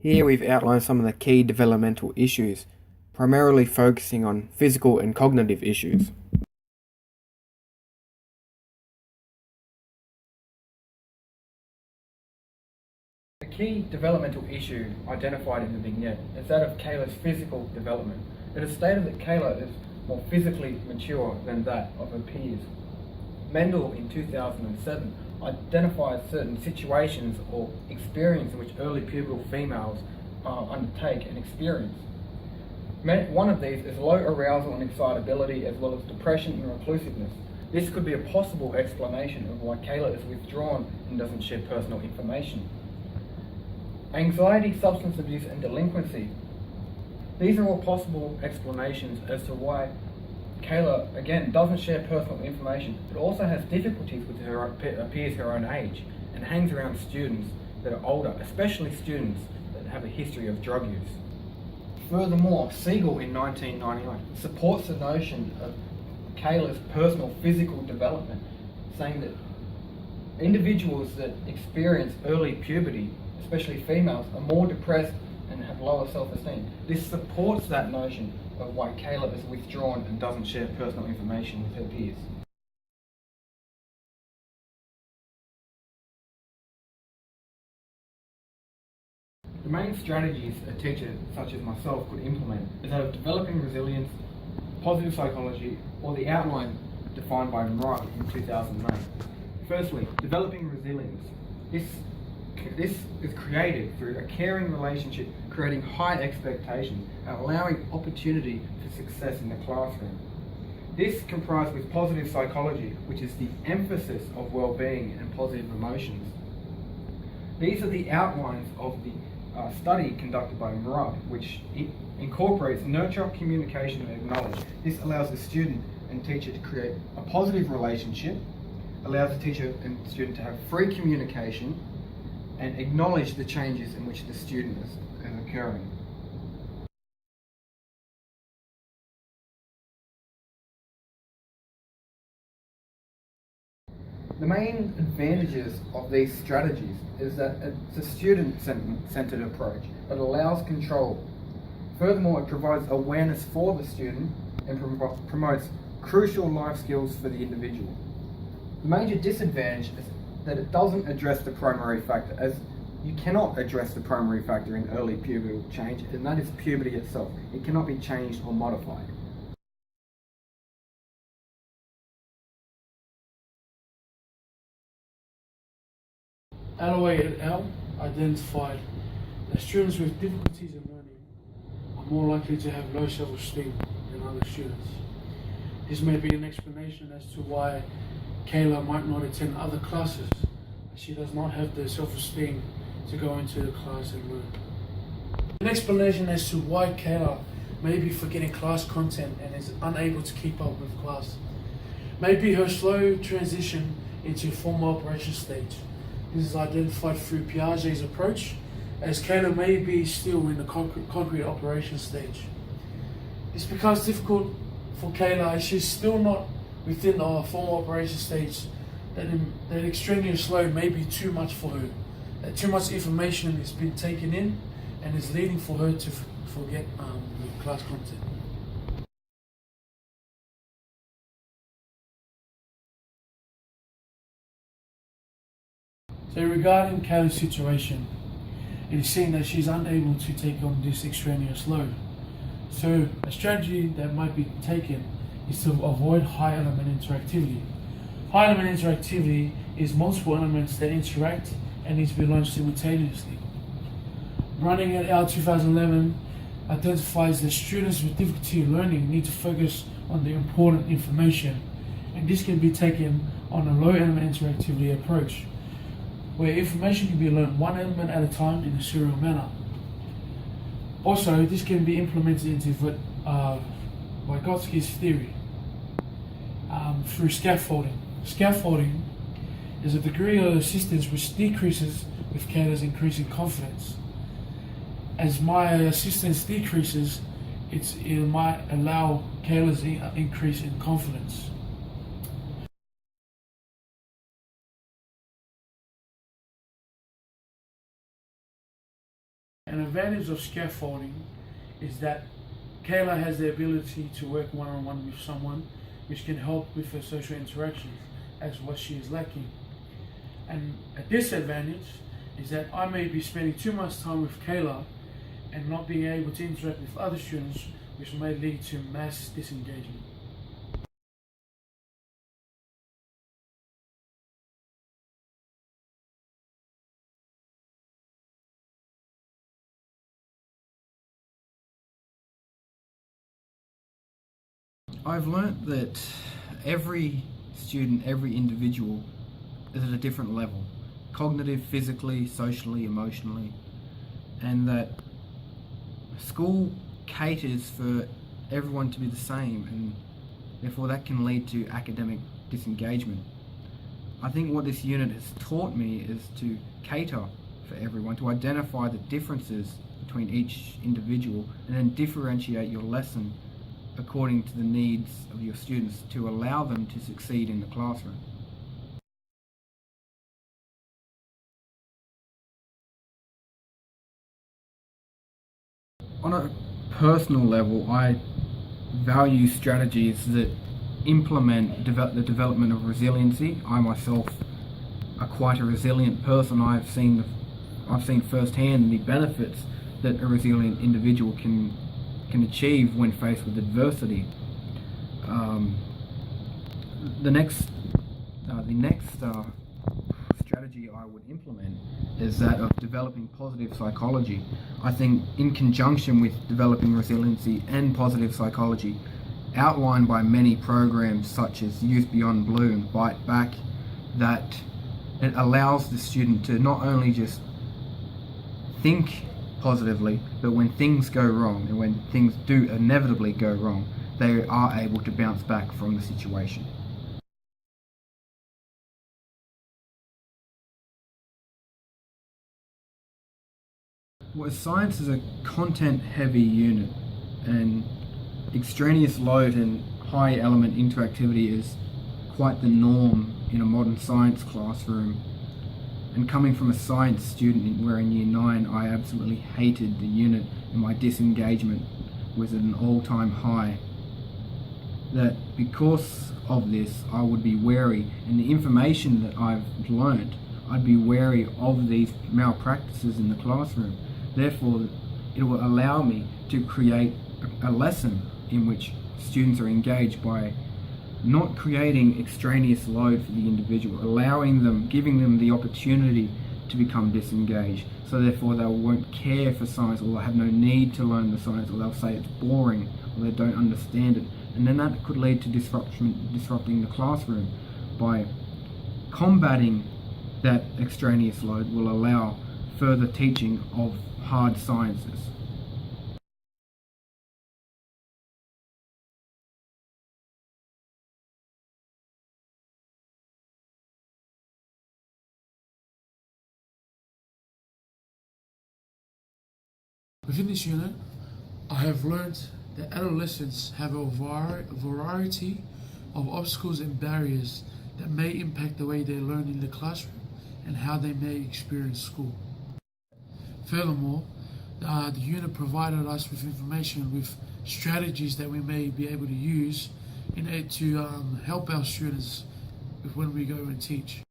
Here we've outlined some of the key developmental issues, primarily focusing on physical and cognitive issues. The key developmental issue identified in the vignette is that of Kayla's physical development. It is stated that Kayla is more physically mature than that of her peers. Mendel in 2007 identifies certain situations or experiences in which early pubertal females undertake and experience. One of these is low arousal and excitability, as well as depression and reclusiveness. This could be a possible explanation of why Kayla is withdrawn and doesn't share personal information. Anxiety, substance abuse and delinquency. These are all possible explanations as to why Kayla, again, doesn't share personal information, but also has difficulties with her peers her own age and hangs around students that are older, especially students that have a history of drug use. Furthermore, Siegel in 1999 supports the notion of Kayla's personal physical development, saying that individuals that experience early puberty, especially females, are more depressed and have lower self-esteem. This supports that notion of why Kayla is withdrawn and doesn't share personal information with her peers. The main strategies a teacher such as myself could implement is that of developing resilience, positive psychology, or the outline defined by Murad in 2009. Firstly, developing resilience. This is created through a caring relationship, creating high expectations, and allowing opportunity for success in the classroom. This comprised with positive psychology, which is the emphasis of well-being and positive emotions. These are the outlines of the study conducted by Murad, which incorporates nurture, communication, and acknowledge. This allows the student and teacher to create a positive relationship, allows the teacher and student to have free communication, and acknowledge the changes in which the student is occurring. The main advantages of these strategies is that it's a student-centered approach that allows control. Furthermore, it provides awareness for the student and promotes crucial life skills for the individual. The major disadvantage is that it doesn't address the primary factor, as you cannot address the primary factor in early pubertal change, and that is puberty itself. It cannot be changed or modified. Alloway et al. Identified that students with difficulties in learning are more likely to have low self-esteem than other students. This may be an explanation as to why Kayla might not attend other classes, as she does not have the self-esteem to go into the class and learn. An explanation as to why Kayla may be forgetting class content and is unable to keep up with class may be her slow transition into formal operation stage. This is identified through Piaget's approach, as Kayla may be still in the concrete operation stage. This becomes difficult for Kayla as she's still not within our formal operation stage, that extraneous load may be too much for her, that too much information has been taken in and is leading for her to forget the class content. So regarding Kayla's situation, it is seen that she's unable to take on this extraneous load. So a strategy that might be taken is to avoid high element interactivity. High element interactivity is multiple elements that interact and need to be learned simultaneously. Running et al. 2011 identifies that students with difficulty in learning need to focus on the important information, and this can be taken on a low element interactivity approach, where information can be learned one element at a time in a serial manner. Also, this can be implemented into Vygotsky's theory through scaffolding. Scaffolding is a degree of assistance which decreases with Kayla's increasing confidence. As my assistance decreases, it might allow Kayla's increase in confidence. An advantage of scaffolding is that Kayla has the ability to work one-on-one with someone, which can help with her social interactions, as what she is lacking. And a disadvantage is that I may be spending too much time with Kayla and not being able to interact with other students, which may lead to mass disengagement. I've learnt that every student, every individual is at a different level, cognitive, physically, socially, emotionally, and that school caters for everyone to be the same, and therefore that can lead to academic disengagement. I think what this unit has taught me is to cater for everyone, to identify the differences between each individual, and then differentiate your lesson according to the needs of your students to allow them to succeed in the classroom. On a personal level, I value strategies that implement the development of resiliency. I myself are quite a resilient person. I've seen firsthand the benefits that a resilient individual can achieve when faced with adversity. The next strategy I would implement is that of developing positive psychology. I think in conjunction with developing resiliency and positive psychology, outlined by many programs such as Youth Beyond Blue and Bite Back, that it allows the student to not only just think positively, but when things go wrong and when things do inevitably go wrong, they are able to bounce back from the situation. Well, science is a content-heavy unit, and extraneous load and high element interactivity is quite the norm in a modern science classroom. And coming from a science student where in Year 9 I absolutely hated the unit and my disengagement was at an all-time high, that because of this I would be wary, and the information that I've learnt, I'd be wary of these malpractices in the classroom. Therefore, it will allow me to create a lesson in which students are engaged by not creating extraneous load for the individual, giving them the opportunity to become disengaged. So therefore they won't care for science, or they'll have no need to learn the science, or they'll say it's boring, or they don't understand it. And then that could lead to disrupting the classroom. By combating that extraneous load will allow further teaching of hard sciences. Within this unit, I have learned that adolescents have a variety of obstacles and barriers that may impact the way they learn in the classroom and how they may experience school. Furthermore, the unit provided us with information with strategies that we may be able to use in order to help our students when we go and teach.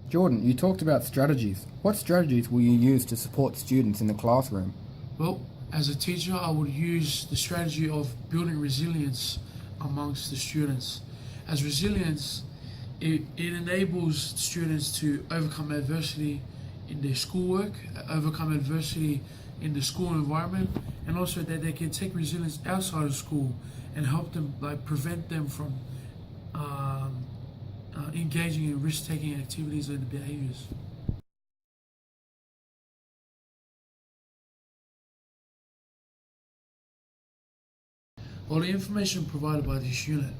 Jordan, you talked about strategies. What strategies will you use to support students in the classroom? Well, as a teacher, I would use the strategy of building resilience amongst the students. As resilience, it enables students to overcome adversity in their schoolwork, overcome adversity in the school environment, and also that they can take resilience outside of school and help them, prevent them from engaging in risk-taking activities and behaviors. Well, the information provided by this unit,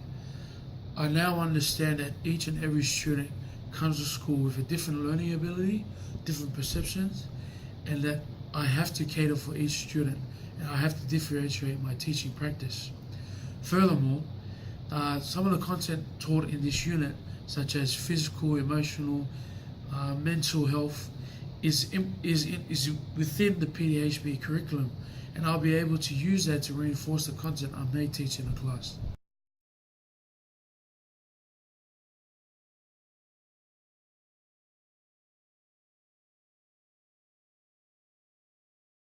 I now understand that each and every student comes to school with a different learning ability, different perceptions, and that I have to cater for each student, and I have to differentiate my teaching practice. Furthermore, some of the content taught in this unit, such as physical, emotional, mental health, is within the PDHB curriculum, and I'll be able to use that to reinforce the content I may teach in a class.